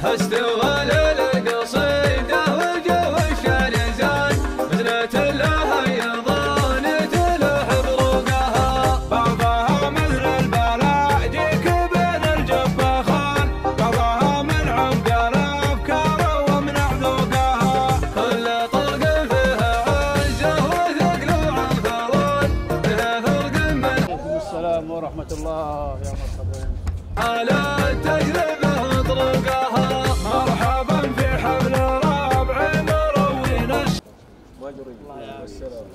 استوى للقصيدة وجو الشارزان بزنة لها يظان تلوح بروقها بعضها مثل البلاجيك بين الجبخان بعضها من عمق الأفكار ومن عذوقها كل طرق فيها عزة وثقل وعنفوان فيها فرق من عليكم السلام ورحمة الله يا مرحبا على تجربة طرقها مرحبا في حفل رابع مروين الله يا السلام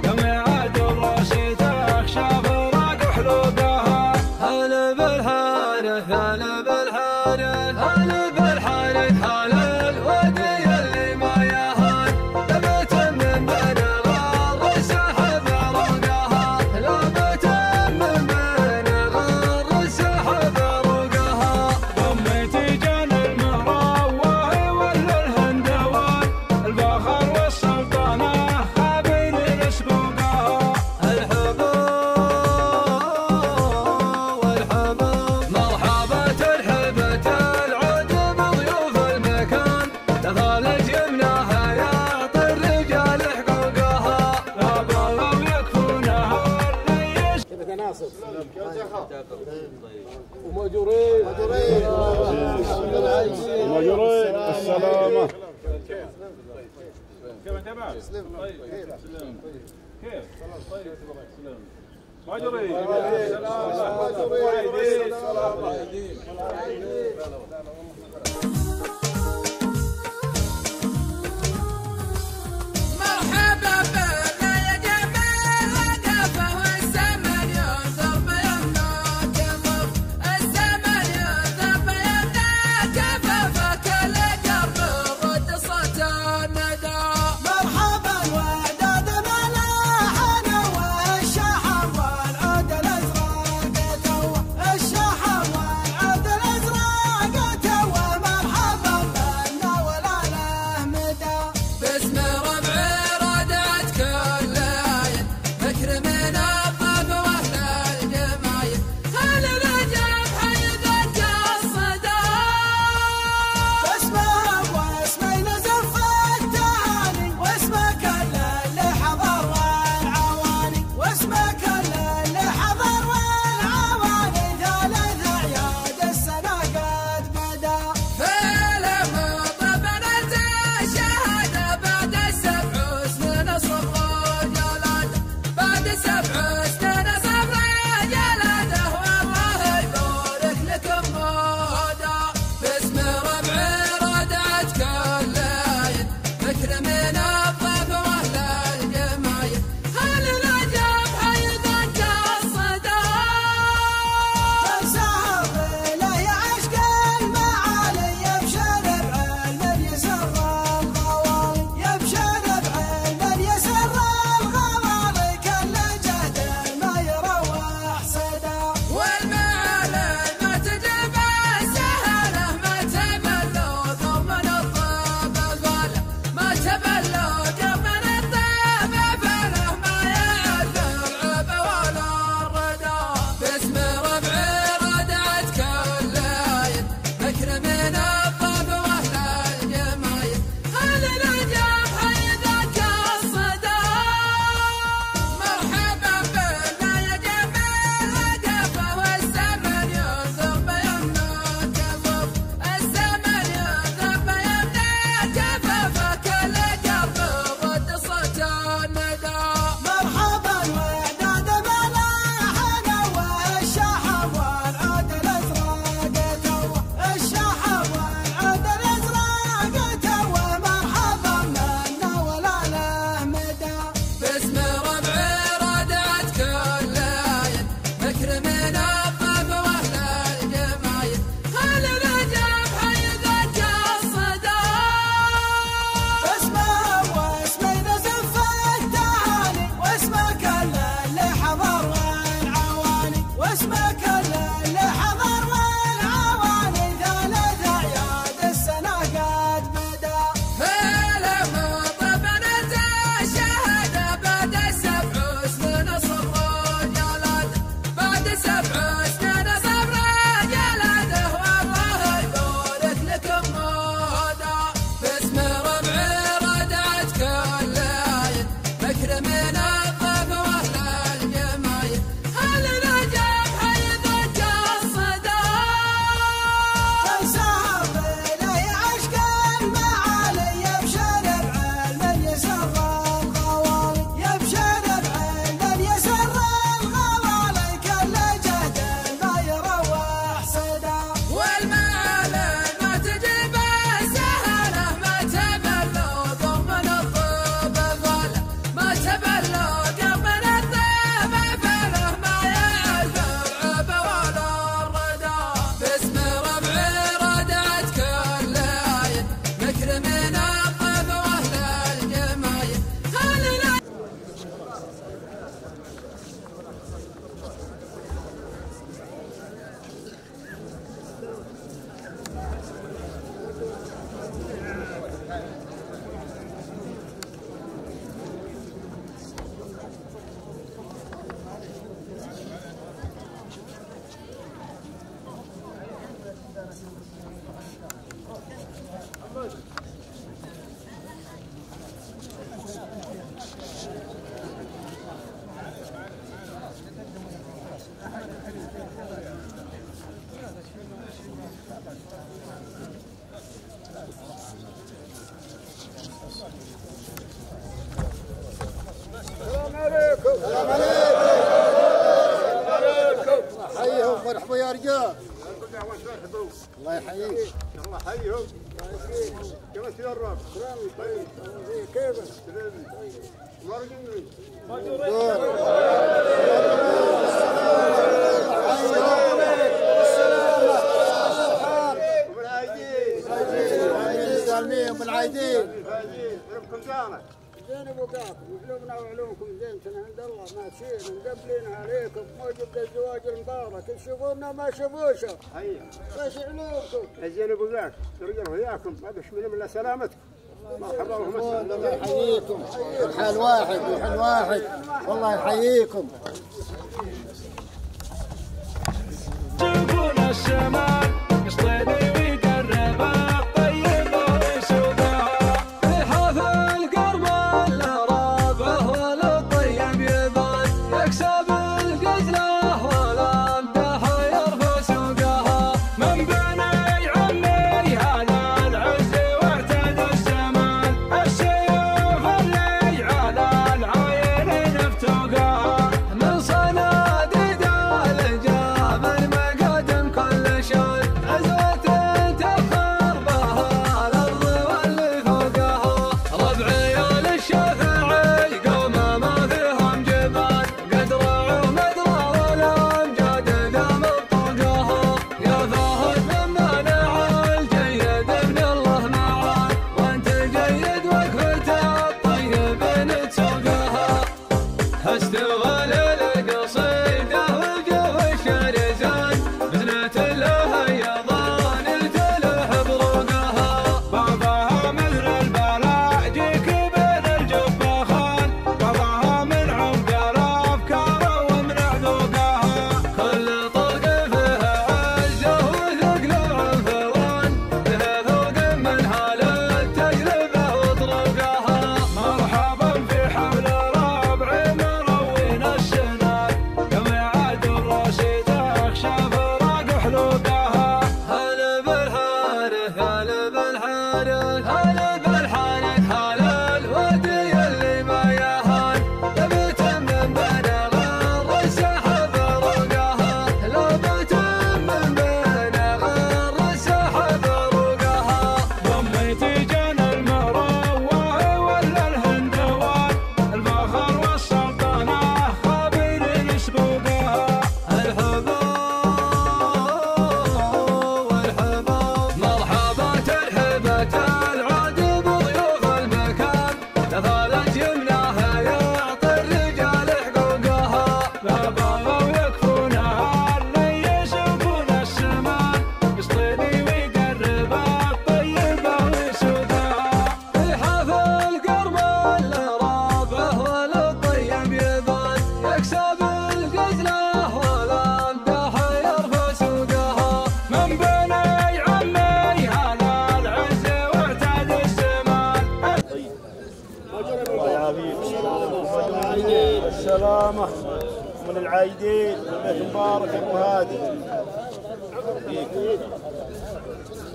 يوم يعاد الرشيد اخشى فراق حلوقها هلا بالحارث هلا بالحارث هلا بالحارث هلا الودي اللي ما يهان لبت من بين غار السحب روقها لبت من بين غار السحب روقها ضميتي جان المروه ولا الهندوان البخر والسلطنه خابرين سقوقها الحب والحب مرحبا الحبة العود بضيوف المكان تفالج يمناها يعطي الرجال حقوقها لا بغوا يكفونها اللي كيفك يا ناصر؟ ومأجورين مأجورين السلامة. كيف انت بعد؟ طيب كيف؟ طيب سلام مأجورين مرحبا بك يا جمال وقفه الزمن يوسف يمناك الزمن يوسف يمناك ففك القرب رد صوت الندى مرحبا وداد ملاحن والشحم والعود الازرق تو الشحم والعود الازرق تو حيهم مرحبا يا رجال. الله يحييك. الله يحييهم. كيف تدرب؟ كيفك؟ بالعايدين ربكم جامع زين وقاكم وعلومنا وعلومكم زينتنا عند الله ماشيين مقبلين عليكم موجب الزواج المبارك تشوفونا ما شافوش. هيا ايش علومكم؟ زين وقاك ترجعوا وياكم ما بشمل الا سلامتكم. مرحبا ومسهلا. الله يحييكم. الحال واحد والحال واحد والله يحييكم. جبون الشمال يسطيني ويقرب الطيب ويسوقها في حفل قرب الرابع والطيب يبان يكسب القزله والامدح يرفع سوقها من بني عمي هذا العز واعتاد الزمان السيوف اللي على العاين افتوقها من صناديد الجبل مقدم كل شيء عزوة تفخر بها الأرض واللي فوقها ربعي للشافعي قوم ما فيهم جبال قد رعوا مدرى والأمجاد ذا مطوقها يا فهد من منع الجيد من الله معاك وانت جيد وقفته الطيبين تسوقها استغل القصيدة والجو الشرزان بزنة لها يضان التلح بروقها بعضها مثل البلاجيك بين الجبخان بعضها من عمق الأفكار ومن عذوقها كل طلق فيها عزة وثقل وعنفران فيها ذوق منها للتجربة وطرقها مرحبا في حفل ربعي مروين السنان يوم يعاد الرشيد اخشى فراق حلوقها هلا بالحارث هلا بالحارث هلا بالحارث هلا الودي اللي ما يهان لبت من بين غر السحب روقها لبت من بين غر السحب روقها ضميت جن المروه ولا الهندوان الفخر والسلطنه خابرين سبوقها الحبوب والحبوب مرحبا ترحبت العود بضيوف المكان تفالت يمناها يعطي الرجال حقوقها لا بغوا يكفونها اللي يسوقون السمان يسطيني ويقرب الطيبه ويسوقها في حفل قرب الرابع والطيب يبان يكسب القزله والامدح يرفع سوقها من بني عمي هذا العز واعتاد الزمان الله يعافيك. السلامة من العايدين بيت مبارك ابو هادي.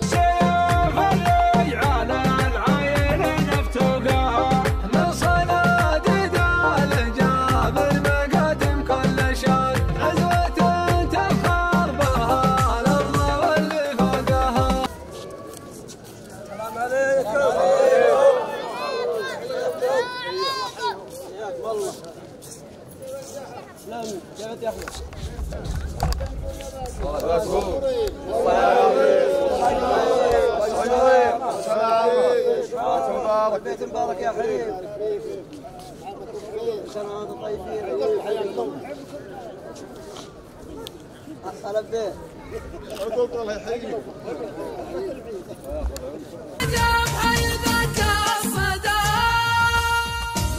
سيف اللي على العين نفتوقها من صناديد الجبل مقدم كل شيء عزوة تفخر بها الأرض واللي فوقها السلام عليكم. حياك والله. سلام كيف يا احمد؟ بيت مبارك يا حبيبي. سنة وانتم طيبين. هلا بيه. الله يحييك. جاب حيدك الصدى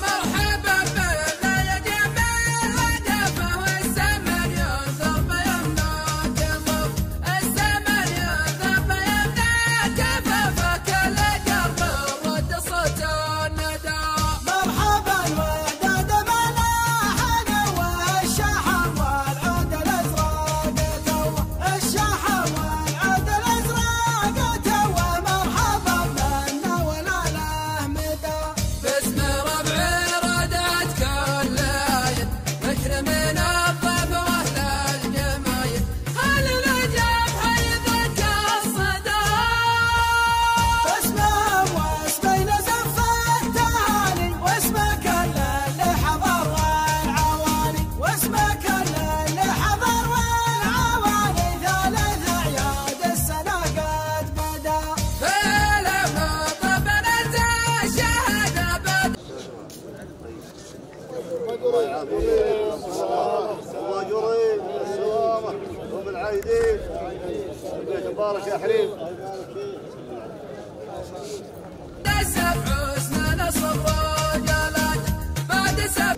مرحبا بنا يا جمال وقفه والزمن ينظر بيمناك يضرب الزمن ينظر بيمناك ففك القلب رد صوت الندى مرحبا وداد ملاحنا والشحم والعود الازرق توه الشحم والعود الازرق توه مرحبا بنا الماجورين والسلامة وبالعايدين البيت مبارك يا حليم. سبع سنين صباجلات بعد سبع.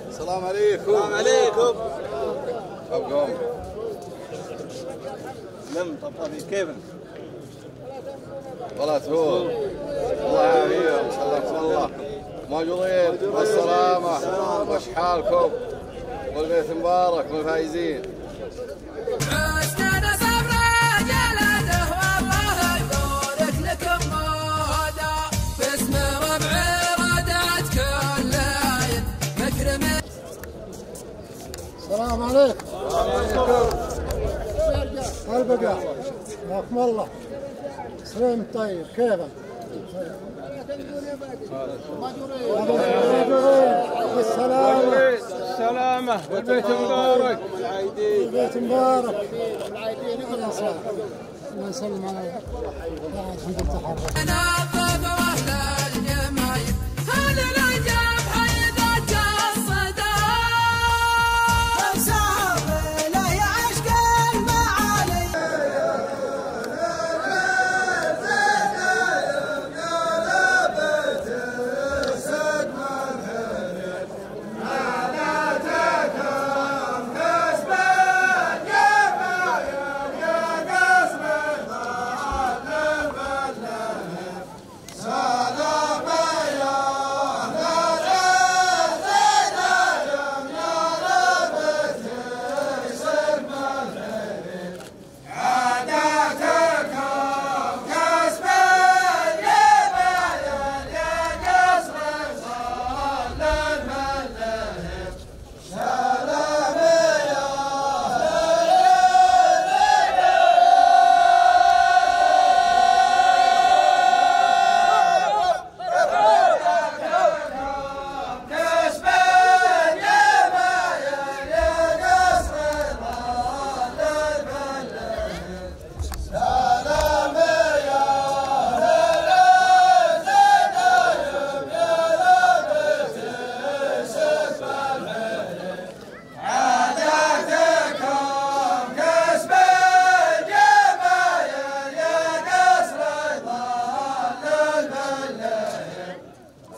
السلام عليكم. السلام عليكم. أبقام لم طبطبي كيفك؟ والله تفوز. الله يعافيكم. سلمكم الله. ماجورين والسلامة واشحالكم والبيت مبارك والفايزين. السلام عليكم. البقاء حياكم الله. سلام طيب كيفك؟ بالسلامة. السلامة والبيت مبارك. البيت مبارك. الله يسلم عليك. الحمد لله.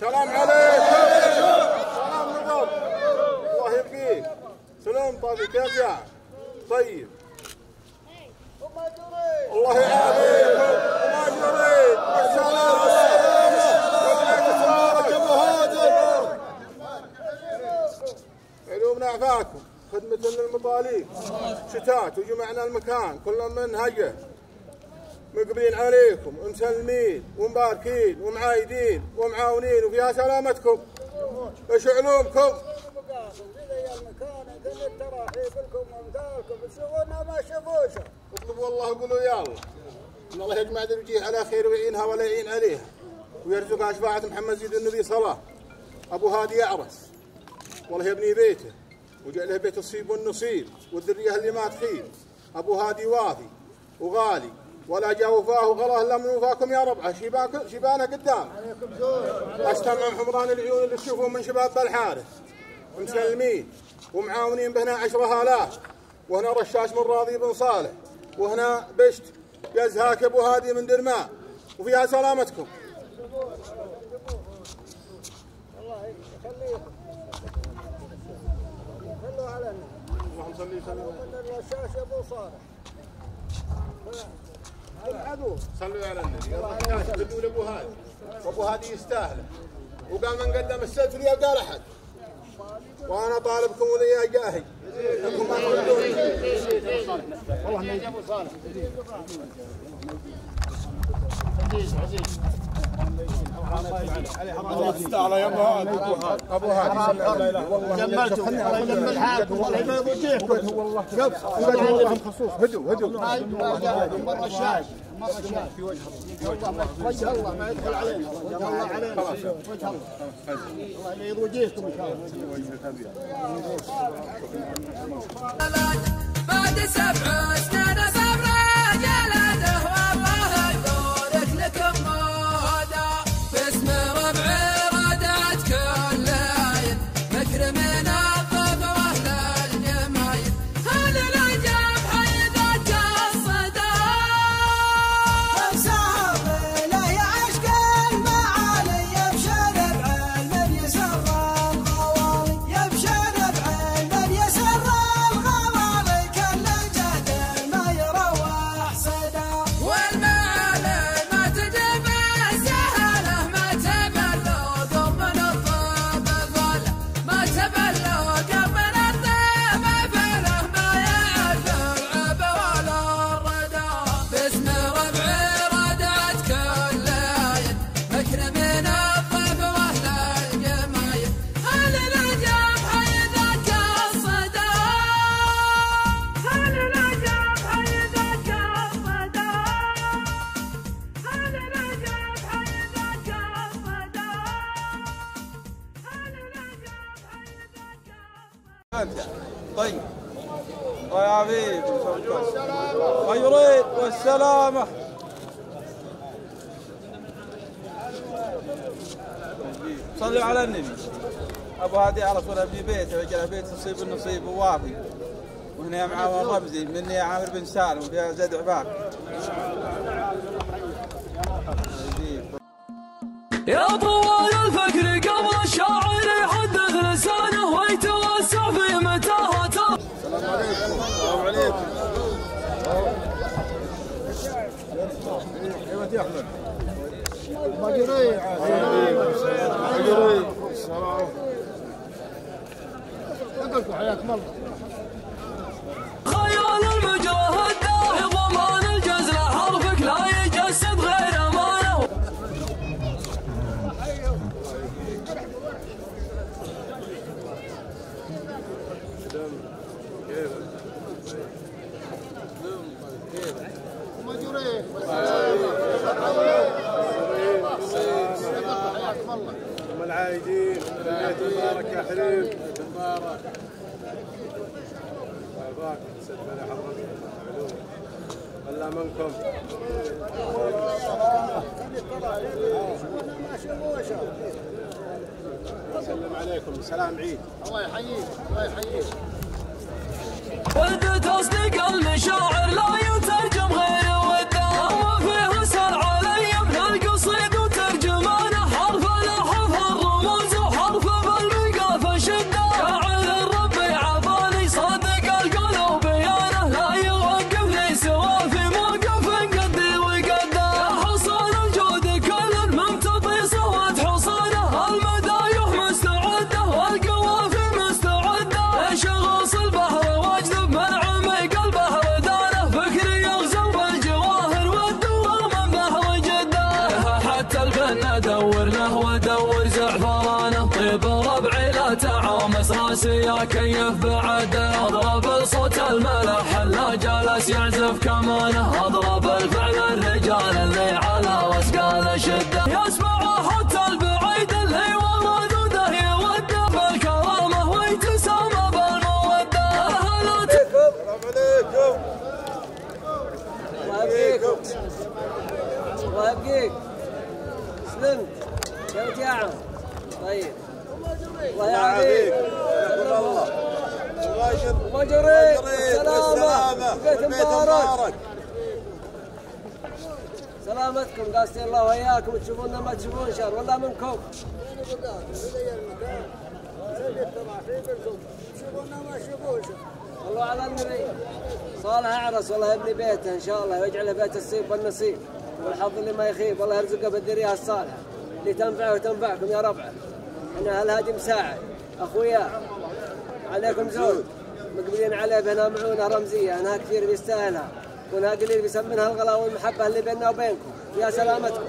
سلام عليكم. سلام نظام. الله يبقيك. سلام طافي كيف يا طيب. الله يعافيكم. وماجورين والسلامة والسلامة ابو هادر. علوم نعفاكم. خدمة للمطاليب شتات وجمعنا المكان كل من هجه مقبلين عليكم ومسلمين ومباركين ومعايدين ومعاونين وفيها سلامتكم. ايش علومكم؟ المكان كل التراحيب لكم وامثالكم تشوفونا ما شافوش. اطلبوا والله قولوا يا الله ان الله يجمع الوجيه على خير ويعينها ولا يعين عليها ويرزقها شفاعة محمد زيد النبي صلاة. ابو هادي يعرس والله يبني بيته وجعله بيت الصيب والنصيب والذريه اللي ما تخيب. ابو هادي وافي وغالي ولا جا وفاه وغلاه الا من وفاكم يا ربعه. شبانه قدام استمع حمران العيون اللي تشوفون من شباب الحارث مسلمين ومعاونين بهنا 10,000. وهنا رشاش من راضي بن صالح وهنا بشت يزهاك ابو هادي من درماء وفيها سلامتكم. الله يخليكم. صلوا على النبي. اللهم صل وسلم. من الرشاش ابو صالح. صلوا على النبي. يقول ابو هادي وابو هادي يستاهله وقال من قدم السلف لي قال احد. وانا طالبكم وليا جاهي انكم ما تردون. والله ما يجي ابو صالح. تعالى يا ابو هادي. ابو هادي والله جملتوا والله الحاج والله ما يوجهكم والله شوف والله خصوص هدوا مره الشاش في وجه الله ما يدخل علينا. وجه الله علينا. وجه الله. الله يبيض وجهكم ان شاء الله. بعد 7 سنين صبر جلده والله يبارك لكم موده باسم ربع ردت كل انت طيب الله يعافيك ما يريد والسلامة. صلوا على النبي. ابو هادي عرف ولا ابن بيته ويجعل بيت نصيب النصيب ووافي. وهنا معاه رمزي مني يا عامر بن سالم وفيها زيد عباك. يا طوال الفكر قبل الشاعر يحدث لسانه ويتوسع في متاهته. السلام عليكم. السلام عليكم. ايوه يا احمد. مجري. السلام. لكم حياكم الله. خيال المجاهد داهي ضمان الجزل حرفك لا يجسد غير امانه. ام العايدين بيت مبارك يا حليم. بيت مبارك. بارك سلمنا حضرتك. الله منكم. سلم عليكم. سلام عيد. الله يحييك. الله يحييك. ود تصديق المشاعر لا يترجم غير وده وفيه سر علي من القصيد وترجمانه حرف لحرف الرموز وحرف بالمقاف شده شاعر الربي عطاني صادق القول وبيانه لا يوقفني سوى في موقف قدي وقده يا حصان الجود كل ممتطي صوت حصانه المدايح مستعده والقوافي مستعده شغوص البحر واجذب من عمق البحر دانه فكري يغزو بالجواهر والدور من بحر جده حتى الفن ادور له وادور زعفرانه طيب ربعي لا تعامس راسي يا كيف بعده اضرب الصوت الملح لا جالس يعزف كمانه اضرب الفعل الرجال اللي على وسقال شده يسمع حتى البعيد اللي ورد وده يوده بالكرامه ويتسامى بالموده. السلام عليكم. الله يبقيكم. الله يبقيك. سلمت. كيف يا عم؟ طيب. الله يعافيك. الله يجريك. السلامة. بيت مبارك. سلامتكم قاصدين الله وياكم تشوفونا ما تشوفون شر ولا منكم. صلوا على النبي. صالح اعرس والله يبني بيته ان شاء الله ويجعله بيت الصيب والنصيب والحظ اللي ما يخيب والله يرزقه بالذريه الصالحه اللي تنفعه وتنفعكم يا ربعه. احنا هالهادي مساعد اخويا عليكم زود مقبلين عليه بهنا معونه رمزيه انها كثير بيستاهلها وانها قليل بيسمنها الغلا والمحبه اللي بيننا وبينكم. يا سلامتكم.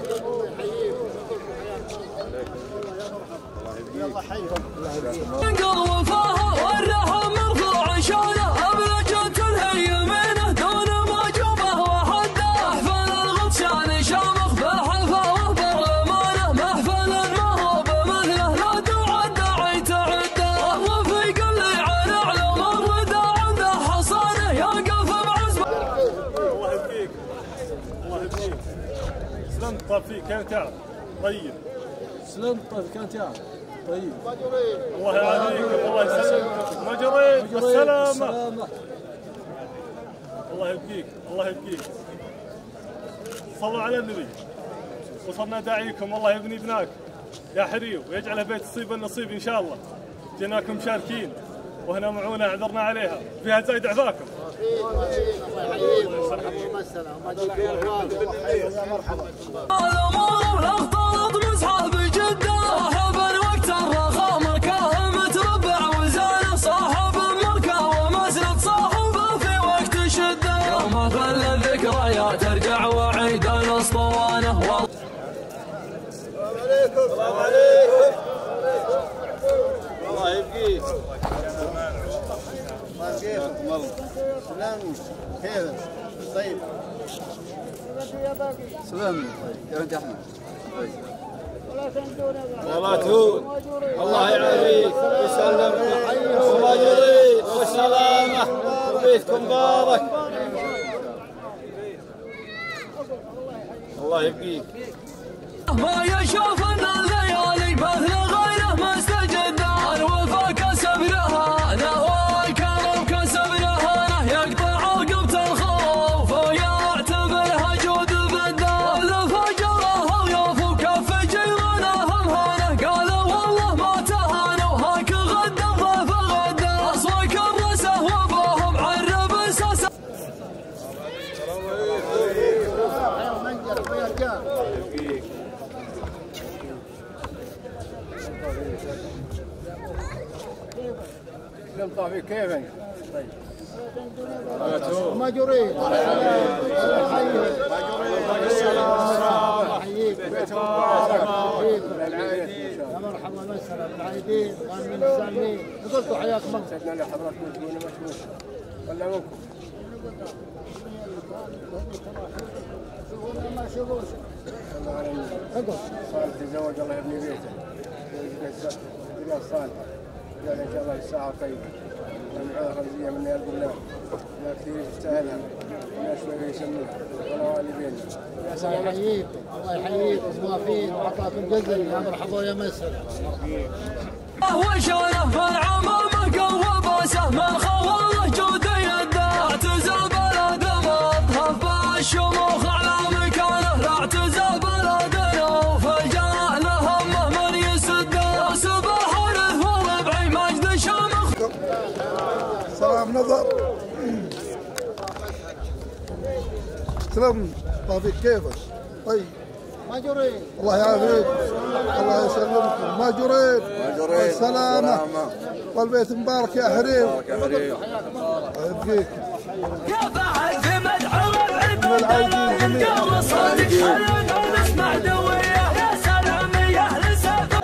ينقل وفاها والرحم مرفوع شانه ابلجت الهيمينه دون معجوبه وحده محفل الغطشان شامخ بالحلفه وبالامانه محفل ما هو بمثله لا تعد داعي تعده الرفيق اللي على علوم الردى عنده حصانه يقف بعزمه. الله يبقيك. الله يبقيك. سلمت طاب فيك كان تعب. طيب. سلمت طيب كانت يا طيب. الله يعافيك. الله يسلمك. ما جريت بالسلامة. الله يبقيك. الله يبقيك. صلوا على النبي. وصلنا داعيكم الله يبني بناك يا حريو ويجعله بيت الصيب النصيب ان شاء الله. جيناكم مشاركين وهنا معونه اعذرنا عليها فيها زايد عفاكم. الاختلاط مزحه بجده صاحب الوقت الرخاء مركاه متربع وزانه صاحب المركه ومسند صاحبه في وقت شده يوم خل الذكريات ترجع وعيد الاسطوانه. السلام عليكم. السلام عليكم. الله يبقيك. الله يبقيكم. سلام كيف طيب. سلام يا ولد احمد. ولا تهون. الله يعافيك ويسلمك. الله يريك. بيتكم مبارك. الله يبقيك. ما يشوف ان الليالي مثل غيره مستجد، الوفا كسب رهانه والكرم كسب رهانه، يقطع عقبة الخوف ويعتبرها جود بالدار، لفجره ويوفو كف جيرانه مهانه، قالوا والله ما تهانوا هاك غدا ضيف غدا، اصوى كرسه وابوهم عرب اساسه. لم طافي كيف انت؟ طيب ماجورين حييك يا مرحبا مسهلا بالعايدين وامين السالمين. قلتوا حياكم الله. سيدنا لي حضراتكم تكونوا مشموش ولا منكم؟ ما شوفوش. صالح تزوج الله يبني بيته. الدنيا صالحه. قال ان شاء الله الساعه طيبه. المعاه رمزيه من قلب الله. لا كثير يستاهلها. لا شويه يسموها. ولا والدينا. الله يحييك الله يحييك موافين وعطاكم جزل. يا مرحبا يا مسهلا. وشانه فالعمامه قوى باسه من خوله جود يده، اعتزل بلد مضهف بالشموخ على مكانه، لا اعتزل بلدنا وفجاه لهمه من يسده، سبع حرث وربعي مجد شامخ. سلام نظر. سلام طافيك كيفك؟ طيب ماجورين الله يعافيك الله يسلمكم. ماجورين بالسلامة والبيت مبارك يا حريم. يبقيك يا فعل في مدح العيد قام صادق خلينا نسمع دويه، يا سلام يا اهل السفر.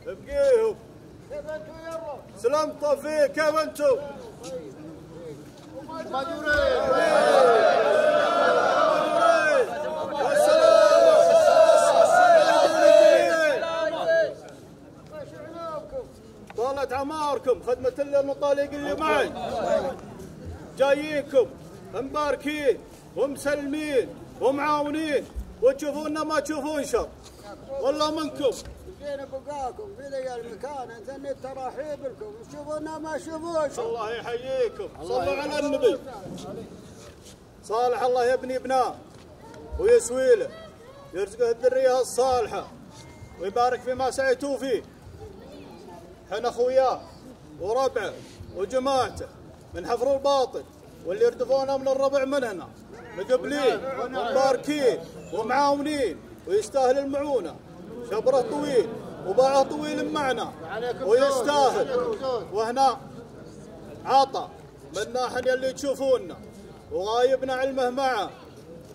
ابقيهم. سلام طفيك كيف انتم؟ طالت عماركم خدمة المطالق اللي معي، جايينكم مباركين ومسلمين ومعاونين، وتشوفونا ما تشوفون شر والله منكم. جينا بقاكم في ذي المكان نثني التراحيب لكم، تشوفونا ما تشوفوش. الله يحييكم. صلوا على النبي. صالح الله يبني ابناه ويسوي له، يرزقه الذريه الصالحه ويبارك فيما سعيتوا فيه. احنا اخوياه وربعه وجماعته من حفر الباطن، واللي يردفونا من الربع من هنا مقبلين ومباركين ومعاونين، ويستاهل المعونه. شبره طويل وباعه طويل معنا ويستاهل. وهنا عطى من ناحية اللي تشوفونا، وغايبنا علمه معه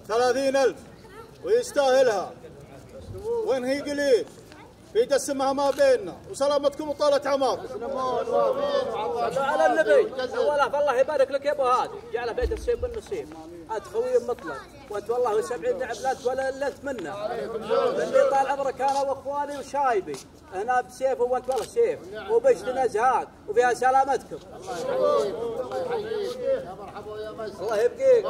30,000 ويستاهلها. وين هي قليل يقسمها ما بيننا وسلامتكم وطالة عمر. صلوا على النبي. اولا فالله يبارك لك يا ابو هادي، جعل بيت السيف بالنصيب. انت خوي مطلق وانت والله 70 نعم لا تولت منه. اللي طال عمرك انا واخواني وشايبي هنا بسيف وانت والله سيف وبجدنا زهاق وفيها سلامتكم. الله يبقيك.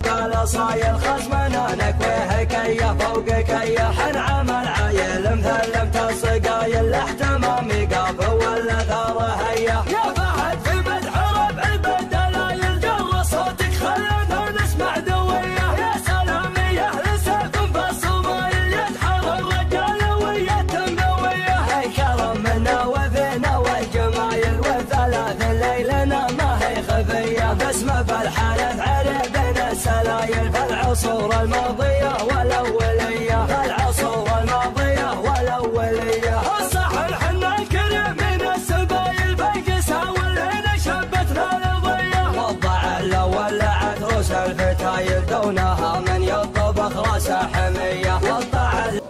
قال صاير خصمنا نكويه كيا فوق كيا حنعم العايل مثلمت الصقايل احتمامي قاف ولا ثار هيا يا فهد في مدح ربع البدلايل جر صوتك خلنا نسمع دويه يا سلام يا اهل سيف بالصمايل يدحر الرجال ويتم دويه هي كرم منا وفينا والجمايل وثلاث ليلنا ما هي خفيه بسمه بالحالة عربنا سلايل فالعصور الماضيه والاوليه فالعصور الماضيه والاوليه الصحن حنا الكريم من السبايل بنقسها والليله شبتنا الضيه والضعل ولعت روس الفتايل دونها من يطبخ راسه حميه والضعل.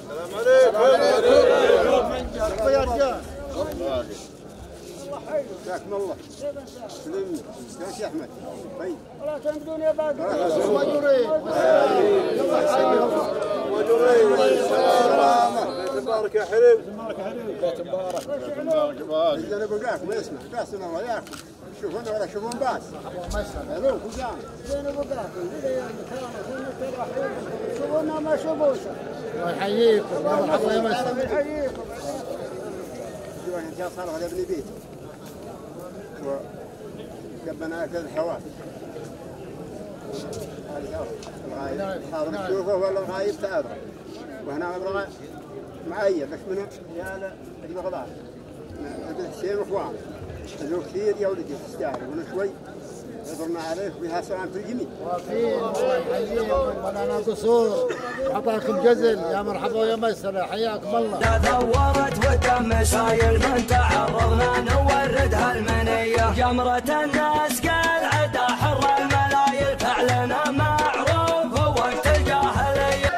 السلام عليكم يا رجال. جزاكم الله. سلمني. يا شيخ احمد. طيب. ولا تنقدون يا باقي. مجورين. تبارك يا حريم. انا بقاكم اسمع قاسم الله ياكم شوفونا ولا يشوفون باس. الو قدام. زين بقاكم شوفونا ما شوفوش. الله يحييكم يا مرحبا يا مسا. الله يحييكم. انت صار على ابن بيت. وجبنا اكل الحواس. هذا شوفه ولا الغايب تعبر. وهنا ابغى معي بس منهم يا لا غضاض. حسين واخوان. هذول كثير يا ولدي تستاهل وانا شوي عبرنا عليك بها سلامة الجميع. وفين الله يحييكم ولنا قصور وعطاكم جزل يا مرحبا ويا مسهلا حياكم الله. لا ثورت والدم سايل من تعرضنا نوردها المنيه جمرة الناس قال عدا حر الملايل فعلنا معروف وقت الجاهليه.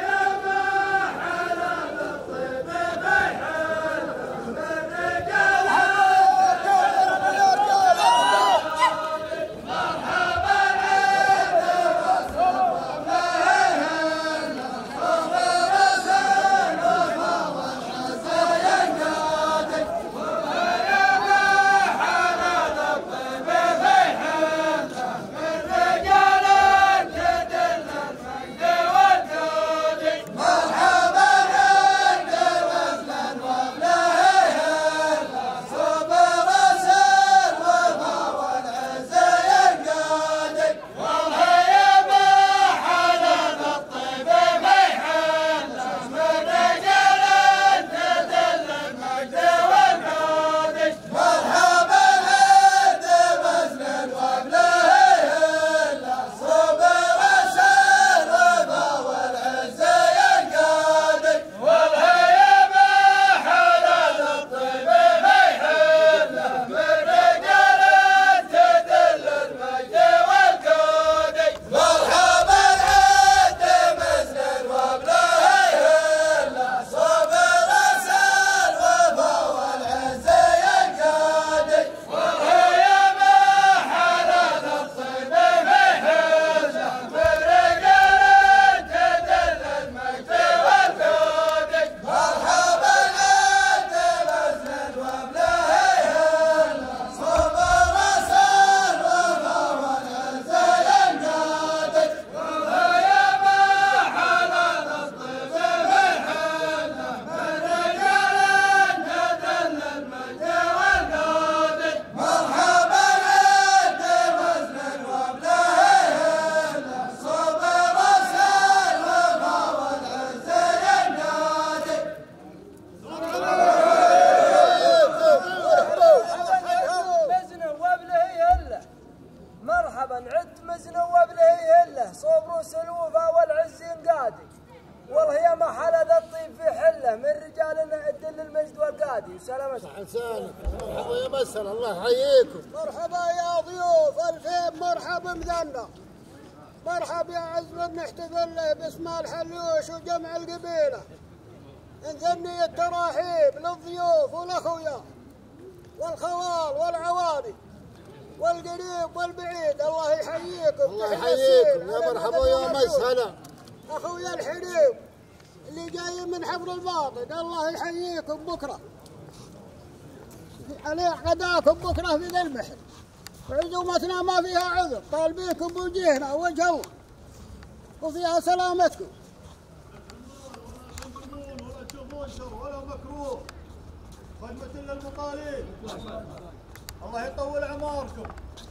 لسانك مرحبا يا مسهلا الله يحييكم. مرحبا يا ضيوف الفين مرحبا مذنب مرحب يا عزب نحتفل له باسم الحلوش وجمع القبيلة. نثني التراحيب للضيوف والأخويا والخوال والعوالي والقريب والبعيد. الله يحييكم. الله يحييكم يا مرحبا يا مسهلا. أخويا الحريم اللي جاي من حفر الباطن الله يحييكم بكرة. عليه غداكم بكرة في ذا البحر. وعزومتنا ما فيها عذر، طالبينكم بوجهنا وجه الله وفيها سلامتكم. ولا تشوفون شر ولا مكروه، خدمة للمطالين. الله يطول اعماركم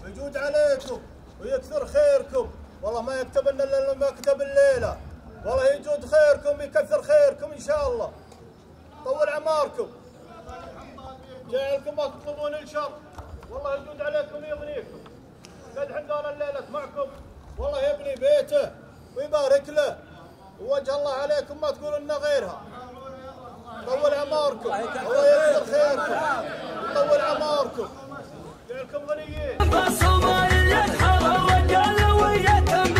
ويجود عليكم ويكثر خيركم. والله ما يكتب لنا الا ما كتب الليله. والله يجود خيركم ويكثر خيركم ان شاء الله. طول اعماركم. جايلكم ما تطلبون الشر. والله يجود عليكم ويغنيكم. قد حنا الليله معكم. والله يبني بيته ويبارك له. ووجه الله عليكم ما تقولون لنا غيرها. طول اعماركم. الله يكثر خيركم. طول اعماركم. جايلكم غنيين. بالصومالية حضر الرجال ويتم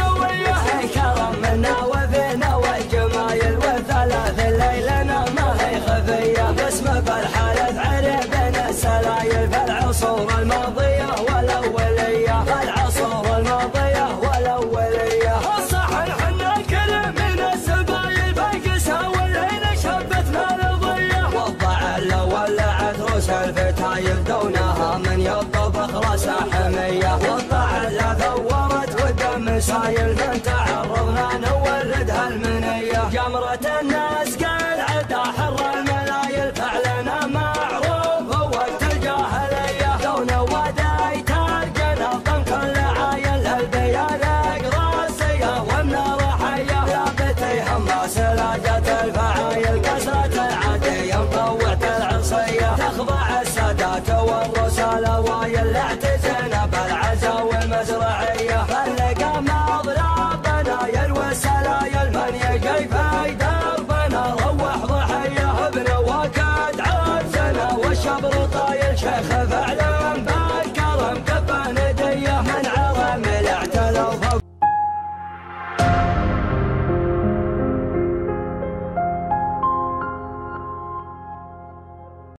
كرم منا وفينا والجمايل وثلاث ليلنا ما هي خفية. باسم بالحالة عربنا السلايل في العصور الماضية والأولية. العصور الماضية والأولية. الصحن حنا كل من السبايل بقسها والعين شبتنا الضية. والضعل ولعت روس الفتايل دونها من يطبخ راسها حمية. والضعل ثورت والدم سايل من تعرضنا نوردها المنية. جمرة